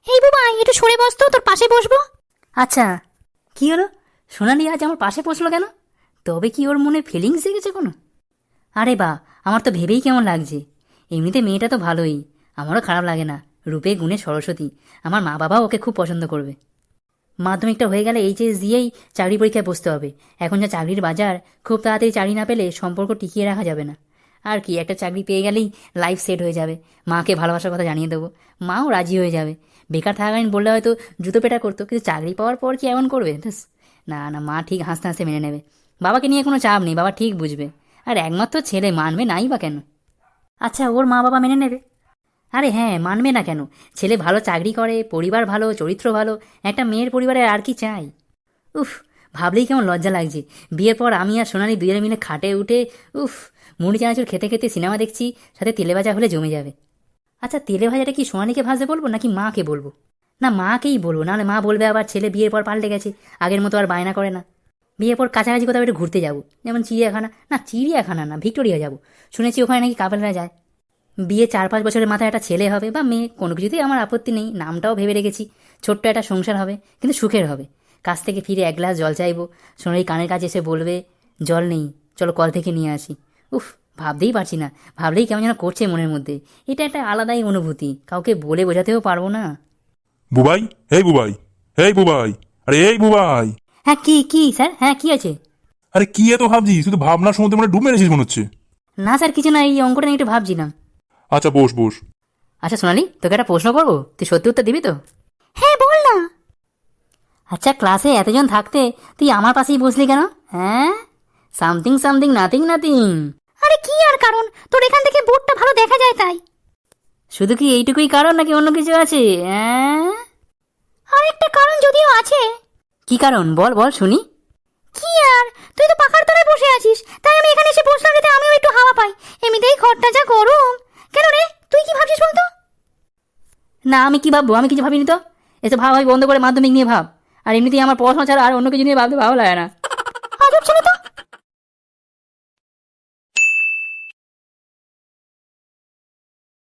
এই বাবা একটু সরে বস তো, তোর পাশে বসবো। আচ্ছা, কি হলো? সোনালি আজ আমার পাশে বসলো কেন? তবে কি ওর মনে ফিলিংস জেগেছে কোনো? আরে বা, আমার তো ভেবেই কেমন লাগছে। এমনিতে মেয়েটা তো ভালোই, আমারও খারাপ লাগে না। রূপে গুণে সরস্বতী, আমার মা বাবাও ওকে খুব পছন্দ করবে। মাধ্যমিকটা হয়ে গেলে এইচএস দিয়েই চাকরি পরীক্ষায় বসতে হবে। এখন যা চাকরির বাজার, খুব তাড়াতাড়ি চাকরি না পেলে সম্পর্ক টিকিয়ে রাখা যাবে না। আর কি, একটা চাকরি পেয়ে গেলেই লাইফ সেট হয়ে যাবে। মাকে ভালোবাসার কথা জানিয়ে দেবো, মাও রাজি হয়ে যাবে। বেকার থাকাকালীন বললে হয়তো জুতো পেটা করতো, কিন্তু চাকরি পাওয়ার পর কি এমন করবে? ব্যাস, না না, মা ঠিক হাসতে হাসতে মেনে নেবে। বাবাকে নিয়ে কোনো চাপ নেই, বাবা ঠিক বুঝবে। আর একমাত্র ছেলে, মানবে নাই বা কেন? আচ্ছা, ওর মা বাবা মেনে নেবে? আরে হ্যাঁ, মানবে না কেন? ছেলে ভালো চাকরি করে, পরিবার ভালো, চরিত্র ভালো, একটা মেয়ের পরিবারে আর কি চাই? উফ, ভাবলেই কেমন লজ্জা লাগছে। বিয়ের পর আমি আর সোনালি দুজনে মিলে খাটে উঠে উফ মুড়ি চানাচুর খেতে খেতে সিনেমা দেখছি, সাথে তেলে ভাজা হলে জমে যাবে। আচ্ছা, তেলে ভাজাটা কি সোনালিকে ভাজতে বলবো নাকি মাকে বলবো? না, মাকেই বলবো, নাহলে মা বলবে আবার ছেলে বিয়ের পর পাল্টে গেছে, আগের মতো আর বায়না করে না। বিয়ের পর কাছাকাছি কোথাও একটু ঘুরতে যাবো, যেমন চিড়িয়াখানা। না, চিড়িয়াখানা না, ভিক্টোরিয়া যাবো। শুনেছি ওখানে নাকি কাপেলরা যায়। বিয়ে 4-5 বছরের মাথায় একটা ছেলে হবে বা মেয়ে, কোনো কিছুতেই আমার আপত্তি নেই। নামটাও ভেবে রেখেছি, ছোট্ট একটা সংসার হবে, কিন্তু সুখের হবে। কাছ থেকে ফিরে 1 গ্লাস জল চাইবো, সোনালি কানের কাছে এসে বলবে জল নেই, চলো কল থেকে নিয়ে আসি। উফ, ভাবতেই পারছি না, ভাবলেই কেমন যেন করছে মনের মধ্যে। এটা একটা আলাদাই অনুভূতি, কাউকে বলে বোঝাতেও পারবো না। বুবাই, এই বুবাই, এই বুবাই, আরে এই বুবাই। হ্যাঁ, কি কি স্যার? হ্যাঁ, কি আছে? আরে কি এত ভাবছি? শুধু ভাবনার সময় মানে ডুব মেরেছিস মনে হচ্ছে। না স্যার, কিছু না, এই অঙ্কটা নিয়ে একটু ভাবছিলাম। আচ্ছা, বস বস। আচ্ছা সোনালি, তোকে একটা প্রশ্ন করবো, তুই সত্যি উত্তর দিবি তো? হ্যাঁ বল না। আচ্ছা, ক্লাসে এতজন থাকতে তুই আমার পাশেই বসলি কেন? হ্যাঁ, সামথিং সামথিং নাথিং নাথিং। আরে কি আর কারণ, তোর এখান থেকে বোর্ডটা ভালো দেখা যায় তাই। শুধু কি এইটুকুই কারণ নাকি অন্য কিছু আছে? হ্যাঁ, আর একটা কারণ যদিও আছে। কি কারণ? বল বল শুনি। কি আর, তুই তো পাখার তলায় বসে আছিস, তাই আমি এখানে এসে বসলাম যাতে আমিও একটু হাওয়া পাই। এমনিতেই ঘরটা যা গরম। কেন রে, তুই কি ভাবছিস বলতো? না, আমি কি ভাববো? আমি কিছু ভাবিনি তো। এসব ভাবাভাবি বন্ধ করে মাধ্যমিক নিয়ে ভাব। আর এমনিতেই আমার পড়াশোনা ছাড়া আর অন্য কিছু নিয়ে ভাবতে ভালো লাগে না। আজব ছেলে তো।